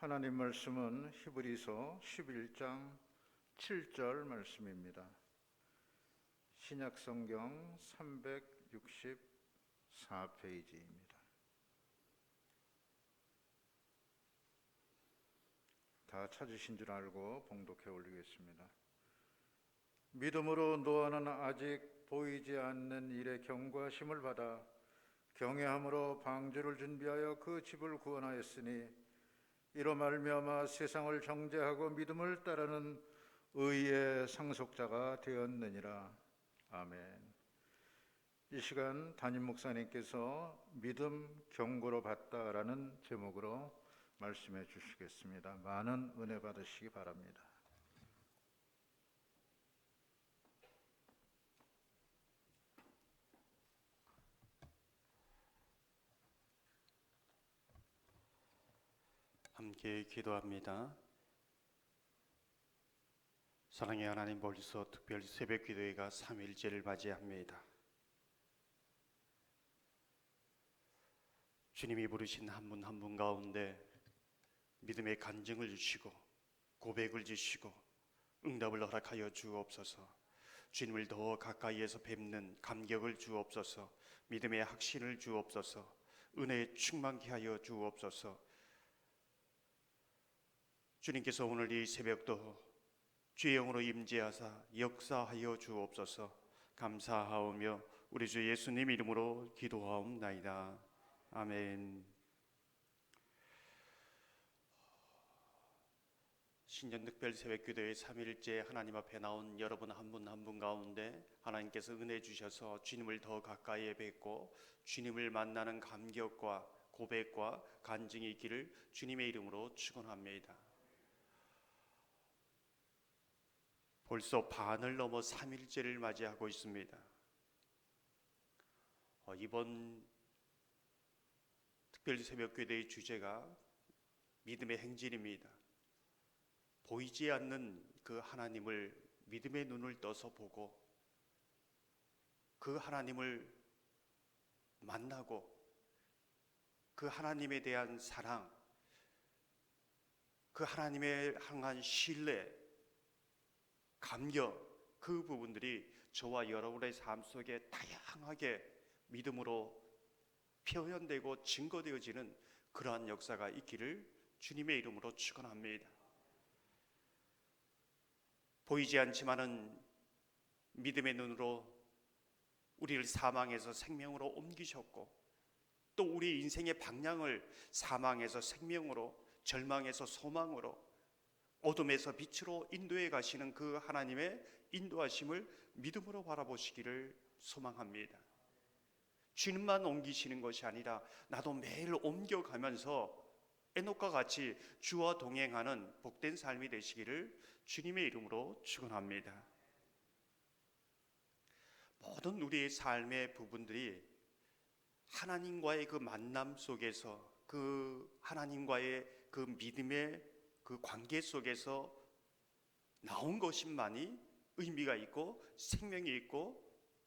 하나님 말씀은 히브리서 11장 7절 말씀입니다. 신약성경 364페이지입니다. 다 찾으신 줄 알고 봉독해 올리겠습니다. 믿음으로 노아는 아직 보이지 않는 일에 경고하심을 받아 경외함으로 방주를 준비하여 그 집을 구원하였으니 이로 말미암아 세상을 정죄하고 믿음을 따르는 의의 상속자가 되었느니라. 아멘. 이 시간 담임 목사님께서 믿음 경고로 받다라는 제목으로 말씀해 주시겠습니다. 많은 은혜 받으시기 바랍니다. 함께 기도합니다. 사랑의 하나님, 벌써 특별 새벽 기도회가 3일째를 맞이합니다. 주님이 부르신 한 분 한 분 가운데 믿음의 간증을 주시고 고백을 주시고 응답을 허락하여 주옵소서. 주님을 더 가까이에서 뵙는 감격을 주옵소서. 믿음의 확신을 주옵소서. 은혜에 충만케 하여 주옵소서. 주님께서 오늘 이 새벽도 주의 영으로 임재하사 역사하여 주옵소서. 감사하오며 우리 주 예수님 이름으로 기도하옵나이다. 아멘. 신년 특별 새벽 기도의 3일째 하나님 앞에 나온 여러분 한 분 한 분 가운데 하나님께서 은혜 주셔서 주님을 더 가까이에 뵙고 주님을 만나는 감격과 고백과 간증이 있기를 주님의 이름으로 축원합니다. 벌써 반을 넘어 3일째를 맞이하고 있습니다. 이번 특별 새벽 기도의 주제가 믿음의 행진입니다. 보이지 않는 그 하나님을 믿음의 눈을 떠서 보고 그 하나님을 만나고 그 하나님에 대한 사랑, 그 하나님에 향한 신뢰, 감격, 그 부분들이 저와 여러분의 삶 속에 다양하게 믿음으로 표현되고 증거되어지는 그러한 역사가 있기를 주님의 이름으로 축원합니다. 보이지 않지만은 믿음의 눈으로 우리를 사망에서 생명으로 옮기셨고 또 우리 인생의 방향을 사망에서 생명으로, 절망에서 소망으로, 어둠에서 빛으로 인도해 가시는 그 하나님의 인도하심을 믿음으로 바라보시기를 소망합니다. 주님만 옮기시는 것이 아니라 나도 매일 옮겨가면서 에녹과 같이 주와 동행하는 복된 삶이 되시기를 주님의 이름으로 축원합니다. 모든 우리의 삶의 부분들이 하나님과의 그 만남 속에서 그 하나님과의 그 믿음의 그 관계 속에서 나온 것만이 의미가 있고 생명이 있고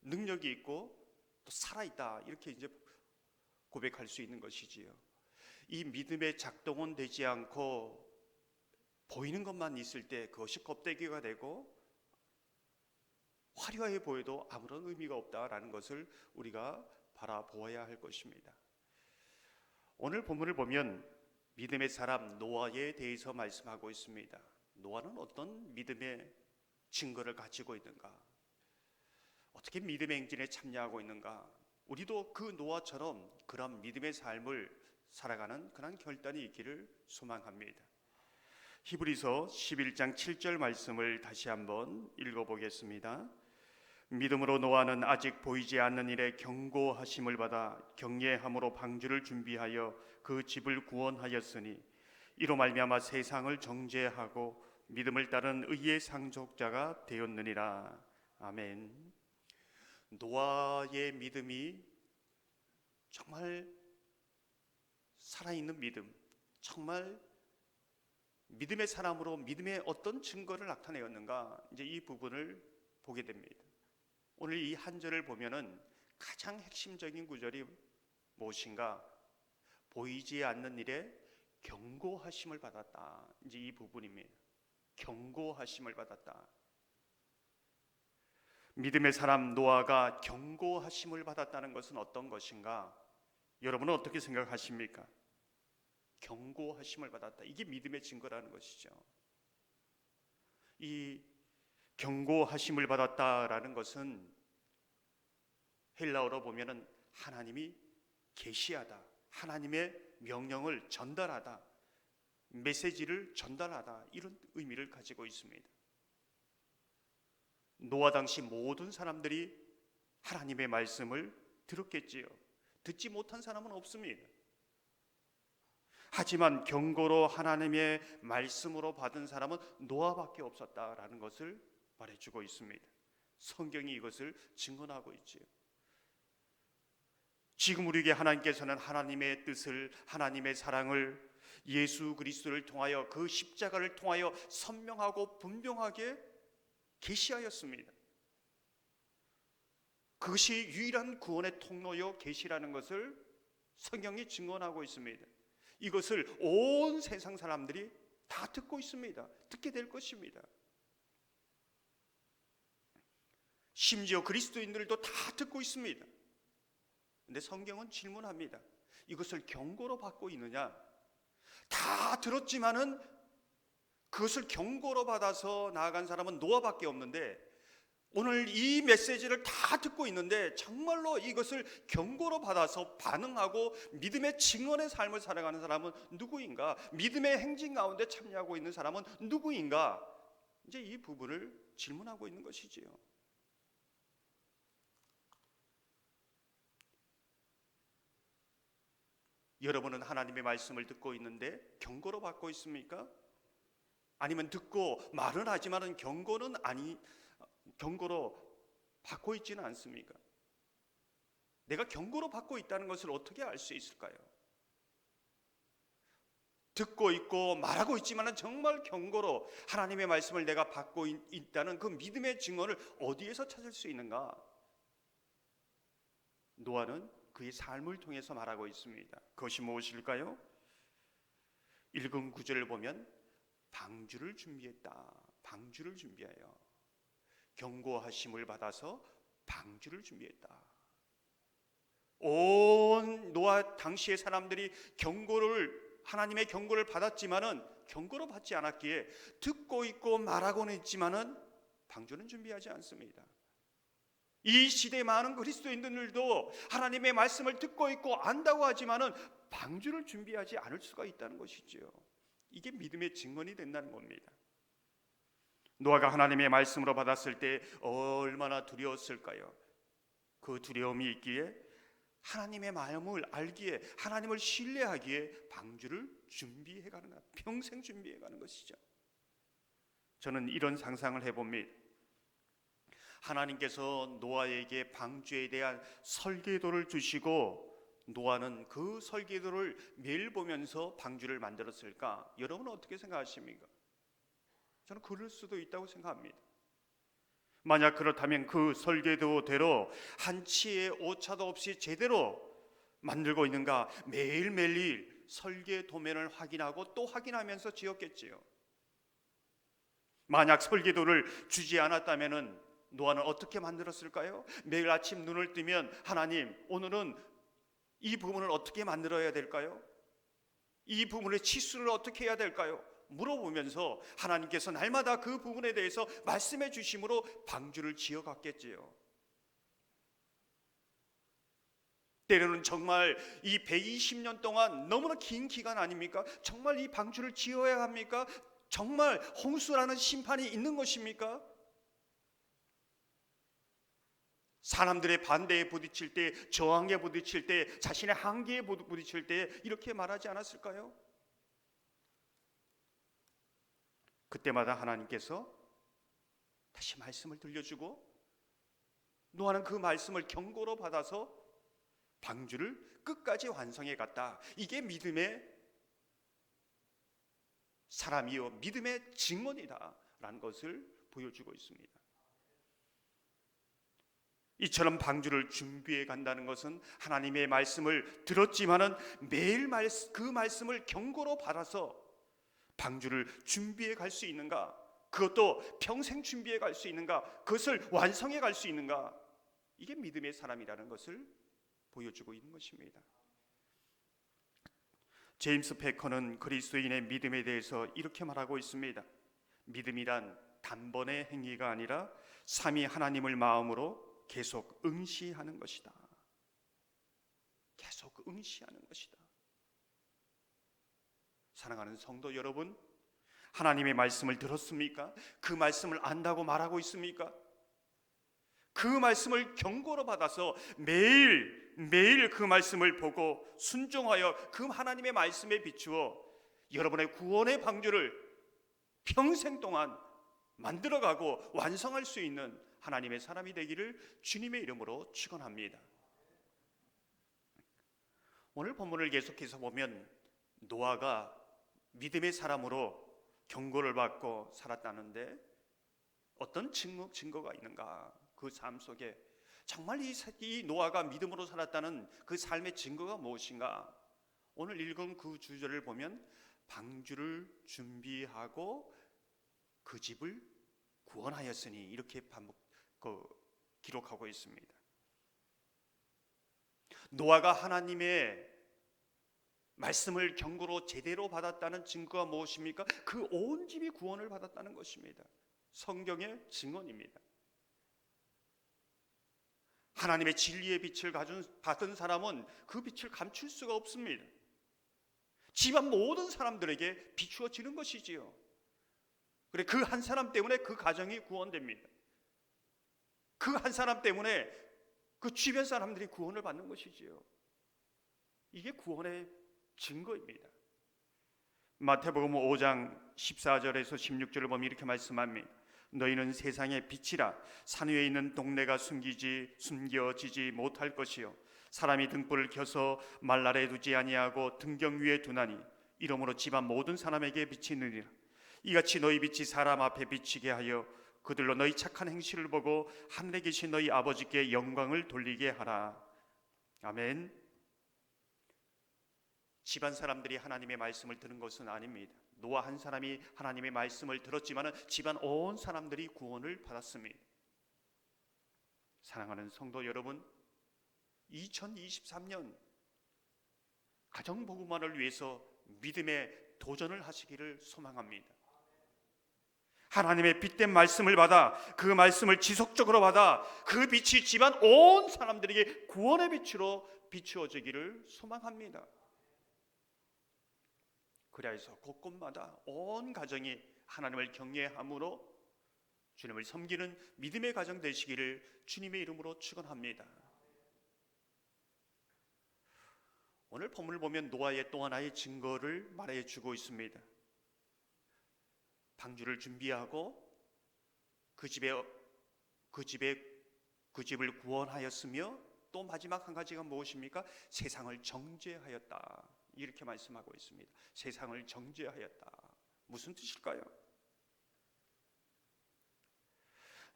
능력이 있고 또 살아있다, 이렇게 이제 고백할 수 있는 것이지요. 이 믿음의 작동은 되지 않고 보이는 것만 있을 때 그것이 껍데기가 되고 화려해 보여도 아무런 의미가 없다라는 것을 우리가 바라보아야 할 것입니다. 오늘 본문을 보면 믿음의 사람 노아에 대해서 말씀하고 있습니다. 노아는 어떤 믿음의 증거를 가지고 있는가? 어떻게 믿음의 행진에 참여하고 있는가? 우리도 그 노아처럼 그런 믿음의 삶을 살아가는 그런 결단이 있기를 소망합니다. 히브리서 11장 7절 말씀을 다시 한번 읽어보겠습니다. 믿음으로 노아는 아직 보이지 않는 일에 경고하심을 받아 경외함으로 방주를 준비하여 그 집을 구원하였으니 이로 말미암아 세상을 정죄하고 믿음을 따른 의의 상속자가 되었느니라. 아멘. 노아의 믿음이 정말 살아있는 믿음, 정말 믿음의 사람으로 믿음의 어떤 증거를 나타내었는가, 이제 이 부분을 보게 됩니다. 오늘 이 한 절을 보면은 가장 핵심적인 구절이 무엇인가? 보이지 않는 일에 경고하심을 받았다. 이제 이 부분입니다. 경고하심을 받았다. 믿음의 사람 노아가 경고하심을 받았다는 것은 어떤 것인가? 여러분은 어떻게 생각하십니까? 경고하심을 받았다. 이게 믿음의 증거라는 것이죠. 이 경고하심을 받았다라는 것은 헬라어로 보면은 하나님이 계시하다, 하나님의 명령을 전달하다, 메시지를 전달하다, 이런 의미를 가지고 있습니다. 노아 당시 모든 사람들이 하나님의 말씀을 들었겠지요. 듣지 못한 사람은 없습니다. 하지만 경고로 하나님의 말씀으로 받은 사람은 노아밖에 없었다라는 것을 말해주고 있습니다. 성경이 이것을 증언하고 있지요. 지금 우리에게 하나님께서는 하나님의 뜻을, 하나님의 사랑을 예수 그리스도를 통하여, 그 십자가를 통하여 선명하고 분명하게 계시하였습니다. 그것이 유일한 구원의 통로요 계시라는 것을 성경이 증언하고 있습니다. 이것을 온 세상 사람들이 다 듣고 있습니다. 듣게 될 것입니다. 심지어 그리스도인들도 다 듣고 있습니다. 근데 성경은 질문합니다. 이것을 경고로 받고 있느냐? 다 들었지만은 그것을 경고로 받아서 나아간 사람은 노아밖에 없는데, 오늘 이 메시지를 다 듣고 있는데 정말로 이것을 경고로 받아서 반응하고 믿음의 증언의 삶을 살아가는 사람은 누구인가? 믿음의 행진 가운데 참여하고 있는 사람은 누구인가? 이제 이 부분을 질문하고 있는 것이지요. 여러분은 하나님의 말씀을 듣고 있는데 경고로 받고 있습니까? 아니면 듣고 말은 하지만은 경고로 받고 있지는 않습니까? 내가 경고로 받고 있다는 것을 어떻게 알 수 있을까요? 듣고 있고 말하고 있지만은 정말 경고로 하나님의 말씀을 내가 받고 있다는 그 믿음의 증언을 어디에서 찾을 수 있는가? 노아는 그의 삶을 통해서 말하고 있습니다. 그것이 무엇일까요? 읽은 구절을 보면 방주를 준비했다. 방주를 준비하여 경고하심을 받아서 방주를 준비했다. 온 노아 당시의 사람들이 하나님의 경고를 받았지만은 경고로 받지 않았기에 듣고 있고 말하고는 있지만은 방주는 준비하지 않습니다. 이 시대의 많은 그리스도인들도 하나님의 말씀을 듣고 있고 안다고 하지만은 방주를 준비하지 않을 수가 있다는 것이지요. 이게 믿음의 증언이 된다는 겁니다. 노아가 하나님의 말씀으로 받았을 때 얼마나 두려웠을까요? 그 두려움이 있기에 하나님의 마음을 알기에, 하나님을 신뢰하기에 방주를 준비해가는 것, 평생 준비해가는 것이죠. 저는 이런 상상을 해봅니다. 하나님께서 노아에게 방주에 대한 설계도를 주시고 노아는 그 설계도를 매일 보면서 방주를 만들었을까? 여러분은 어떻게 생각하십니까? 저는 그럴 수도 있다고 생각합니다. 만약 그렇다면 그 설계도대로 한치의 오차도 없이 제대로 만들고 있는가? 매일매일 설계 도면을 확인하고 또 확인하면서 지었겠지요. 만약 설계도를 주지 않았다면 노아는 어떻게 만들었을까요? 매일 아침 눈을 뜨면 하나님, 오늘은 이 부분을 어떻게 만들어야 될까요? 이 부분의 치수를 어떻게 해야 될까요? 물어보면서 하나님께서 날마다 그 부분에 대해서 말씀해 주심으로 방주를 지어갔겠지요. 때로는 정말 이 120년 동안 너무나 긴 기간 아닙니까? 정말 이 방주를 지어야 합니까? 정말 홍수라는 심판이 있는 것입니까? 사람들의 반대에 부딪힐 때, 저항에 부딪힐 때, 자신의 한계에 부딪힐 때 이렇게 말하지 않았을까요? 그때마다 하나님께서 다시 말씀을 들려주고 노아는 그 말씀을 경고로 받아서 방주를 끝까지 완성해 갔다. 이게 믿음의 사람이요 믿음의 증언이다 라는 것을 보여주고 있습니다. 이처럼 방주를 준비해 간다는 것은 하나님의 말씀을 들었지만은 매일 그 말씀을 경고로 받아서 방주를 준비해 갈 수 있는가? 그것도 평생 준비해 갈 수 있는가? 그것을 완성해 갈 수 있는가? 이게 믿음의 사람이라는 것을 보여주고 있는 것입니다. 제임스 패커는 그리스도인의 믿음에 대해서 이렇게 말하고 있습니다. 믿음이란 단번의 행위가 아니라 삼위 하나님을 마음으로 계속 응시하는 것이다. 계속 응시하는 것이다. 사랑하는 성도 여러분, 하나님의 말씀을 들었습니까? 그 말씀을 안다고 말하고 있습니까? 그 말씀을 경고로 받아서 매일 그 말씀을 보고 순종하여 그 하나님의 말씀에 비추어 여러분의 구원의 방주를 평생 동안 만들어가고 완성할 수 있는 하나님의 사람이 되기를 주님의 이름으로 축원합니다. 오늘 본문을 계속해서 보면 노아가 믿음의 사람으로 경고를 받고 살았다는데 어떤 증거가 있는가? 그 삶 속에 정말 이 노아가 믿음으로 살았다는 그 삶의 증거가 무엇인가? 오늘 읽은 그 주절을 보면 방주를 준비하고 그 집을 구원하였으니 이렇게 기록하고 있습니다. 노아가 하나님의 말씀을 경고로 제대로 받았다는 증거가 무엇입니까? 그 온 집이 구원을 받았다는 것입니다. 성경의 증언입니다. 하나님의 진리의 빛을 받은 사람은 그 빛을 감출 수가 없습니다. 집안 모든 사람들에게 비추어지는 것이지요. 그래, 그 한 사람 때문에 그 가정이 구원됩니다. 그 한 사람 때문에 그 주변 사람들이 구원을 받는 것이지요. 이게 구원의 증거입니다. 마태복음 5장 14절에서 16절을 보면 이렇게 말씀합니다. 너희는 세상의 빛이라. 산 위에 있는 동네가 숨겨지지 못할 것이요 사람이 등불을 켜서 말 아래 두지 아니하고 등경 위에 두나니 이러므로 집안 모든 사람에게 비치느니라. 이같이 너희 빛이 사람 앞에 비치게 하여 그들로 너희 착한 행실을 보고 하늘에 계신 너희 아버지께 영광을 돌리게 하라. 아멘. 집안 사람들이 하나님의 말씀을 들은 것은 아닙니다. 노아 한 사람이 하나님의 말씀을 들었지만 집안 온 사람들이 구원을 받았습니다. 사랑하는 성도 여러분, 2023년 가정복음화를 위해서 믿음의 도전을 하시기를 소망합니다. 하나님의 빛된 말씀을 받아 그 말씀을 지속적으로 받아 그 빛이 집안 온 사람들에게 구원의 빛으로 비추어지기를 소망합니다. 그래서 곳곳마다 온 가정이 하나님을 경외함으로 주님을 섬기는 믿음의 가정 되시기를 주님의 이름으로 축원합니다. 오늘 본문을 보면 노아의 또 하나의 증거를 말해주고 있습니다. 방주를 준비하고 그 집을 구원하였으며 또 마지막 한 가지가 무엇입니까? 세상을 정죄하였다. 이렇게 말씀하고 있습니다. 세상을 정죄하였다. 무슨 뜻일까요?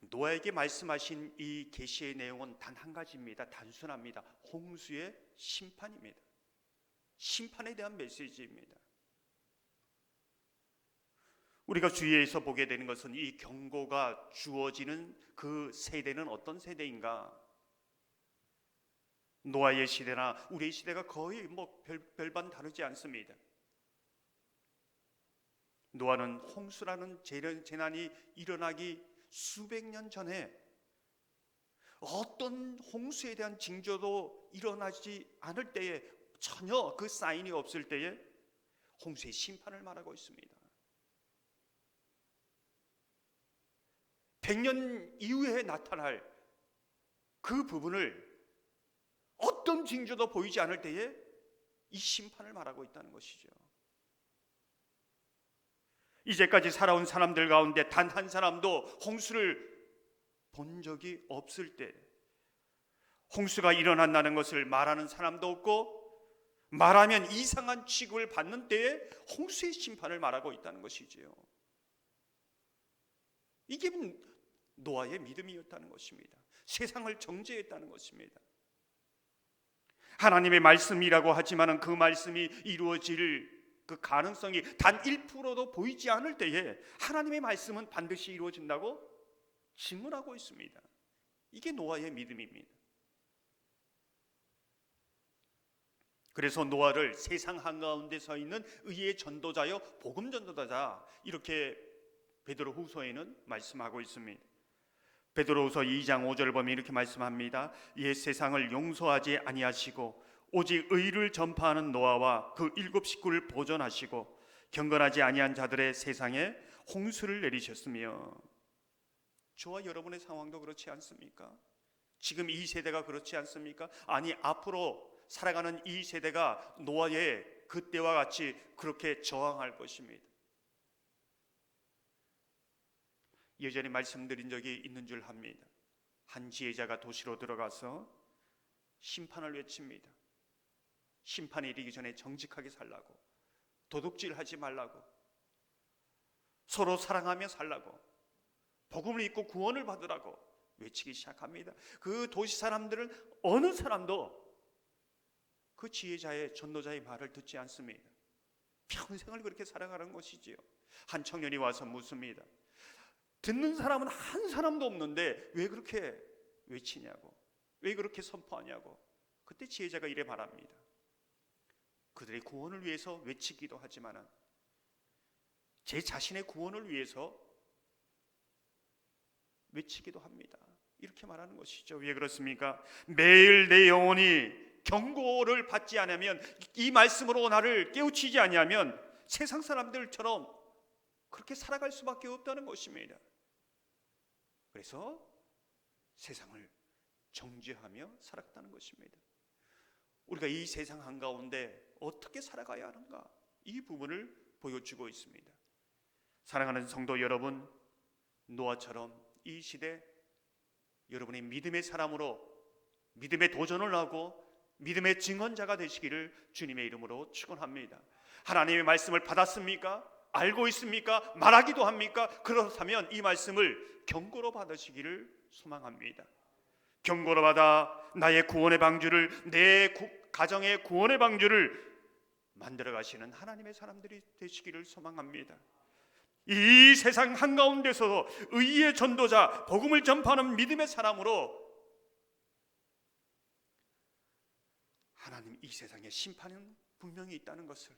노아에게 말씀하신 이 계시의 내용은 단 한 가지입니다. 단순합니다. 홍수의 심판입니다. 심판에 대한 메시지입니다. 우리가 주위에서 보게 되는 것은 이 경고가 주어지는 그 세대는 어떤 세대인가? 노아의 시대나 우리의 시대가 거의 별반 다르지 않습니다. 노아는 홍수라는 재난이 일어나기 수백 년 전에 어떤 홍수에 대한 징조도 일어나지 않을 때에 전혀 그 사인이 없을 때에 홍수의 심판을 말하고 있습니다. 100년 이후에 나타날 그 부분을 어떤 징조도 보이지 않을 때에 이 심판을 말하고 있다는 것이죠. 이제까지 살아온 사람들 가운데 단 한 사람도 홍수를 본 적이 없을 때, 홍수가 일어난다는 것을 말하는 사람도 없고 말하면 이상한 취급을 받는 때에 홍수의 심판을 말하고 있다는 것이지요. 이게 노아의 믿음이었다는 것입니다. 세상을 정죄했다는 것입니다. 하나님의 말씀이라고 하지만 그 말씀이 이루어질 그 가능성이 단 1%도 보이지 않을 때에 하나님의 말씀은 반드시 이루어진다고 증언하고 있습니다. 이게 노아의 믿음입니다. 그래서 노아를 세상 한가운데 서 있는 의의 전도자여 복음 전도자자, 이렇게 베드로후서에는 말씀하고 있습니다. 베드로후서 2장 5절을 보면 이렇게 말씀합니다. 옛 세상을 용서하지 아니하시고 오직 의를 전파하는 노아와 그 7 식구를 보존하시고 경건하지 아니한 자들의 세상에 홍수를 내리셨으며. 저와 여러분의 상황도 그렇지 않습니까? 지금 이 세대가 그렇지 않습니까? 아니, 앞으로 살아가는 이 세대가 노아의 그때와 같이 그렇게 저항할 것입니다. 예전에 말씀드린 적이 있는 줄 압니다. 한 지혜자가 도시로 들어가서 심판을 외칩니다. 심판이 이르기 전에 정직하게 살라고, 도둑질하지 말라고, 서로 사랑하며 살라고, 복음을 믿고 구원을 받으라고 외치기 시작합니다. 그 도시 사람들은 어느 사람도 그 지혜자의 전도자의 말을 듣지 않습니다. 평생을 그렇게 살아가는 것이지요. 한 청년이 와서 묻습니다. 듣는 사람은 한 사람도 없는데 왜 그렇게 외치냐고, 왜 그렇게 선포하냐고. 그때 지혜자가 이래 말합니다. 그들의 구원을 위해서 외치기도 하지만 제 자신의 구원을 위해서 외치기도 합니다. 이렇게 말하는 것이죠. 왜 그렇습니까? 매일 내 영혼이 경고를 받지 않으면, 이 말씀으로 나를 깨우치지 아니하면 세상 사람들처럼 그렇게 살아갈 수밖에 없다는 것입니다. 그래서 세상을 정죄하며 살았다는 것입니다. 우리가 이 세상 한가운데 어떻게 살아가야 하는가, 이 부분을 보여주고 있습니다. 사랑하는 성도 여러분, 노아처럼 이 시대 여러분이 믿음의 사람으로 믿음의 도전을 하고 믿음의 증언자가 되시기를 주님의 이름으로 축원합니다. 하나님의 말씀을 받았습니까? 알고 있습니까? 말하기도 합니까? 그렇다면 이 말씀을 경고로 받으시기를 소망합니다. 경고로 받아 나의 구원의 방주를, 내 가정의 구원의 방주를 만들어 가시는 하나님의 사람들이 되시기를 소망합니다. 이 세상 한가운데서 의의 전도자, 복음을 전파하는 믿음의 사람으로 하나님 이 세상에 심판은 분명히 있다는 것을,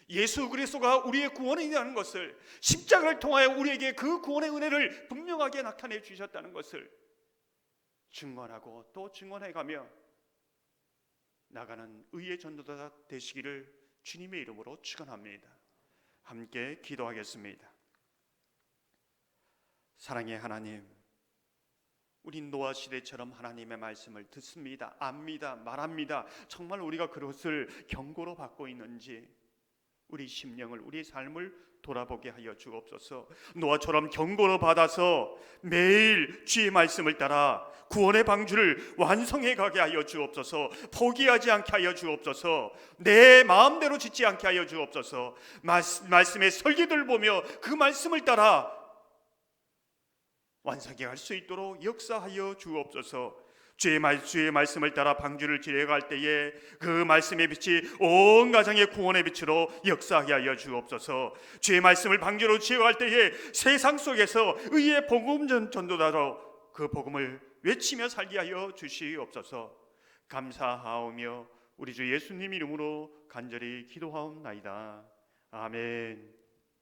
예수 그리스도가 우리의 구원이라는 것을, 십자가를 통하여 우리에게 그 구원의 은혜를 분명하게 나타내 주셨다는 것을 증언하고 또 증언해가며 나가는 의의 전도자 되시기를 주님의 이름으로 축원합니다. 함께 기도하겠습니다. 사랑의 하나님, 우리 노아 시대처럼 하나님의 말씀을 듣습니다, 압니다, 말합니다. 정말 우리가 그것을 경고로 받고 있는지 우리 심령을, 우리 삶을 돌아보게 하여 주옵소서. 노아처럼 경고로 받아서 매일 주의 말씀을 따라 구원의 방주를 완성해 가게 하여 주옵소서. 포기하지 않게 하여 주옵소서. 내 마음대로 짓지 않게 하여 주옵소서. 말씀의 설계들을 보며 그 말씀을 따라 완성해 갈 수 있도록 역사하여 주옵소서. 주의 말씀을 따라 방주를 지어갈 때에 그 말씀의 빛이 온 가정의 구원의 빛으로 역사하게 하여 주옵소서. 주의 말씀을 방주로 지어갈 때에 세상 속에서 의의 복음 전도자로 그 복음을 외치며 살게 하여 주시옵소서. 감사하오며 우리 주 예수님 이름으로 간절히 기도하옵나이다. 아멘.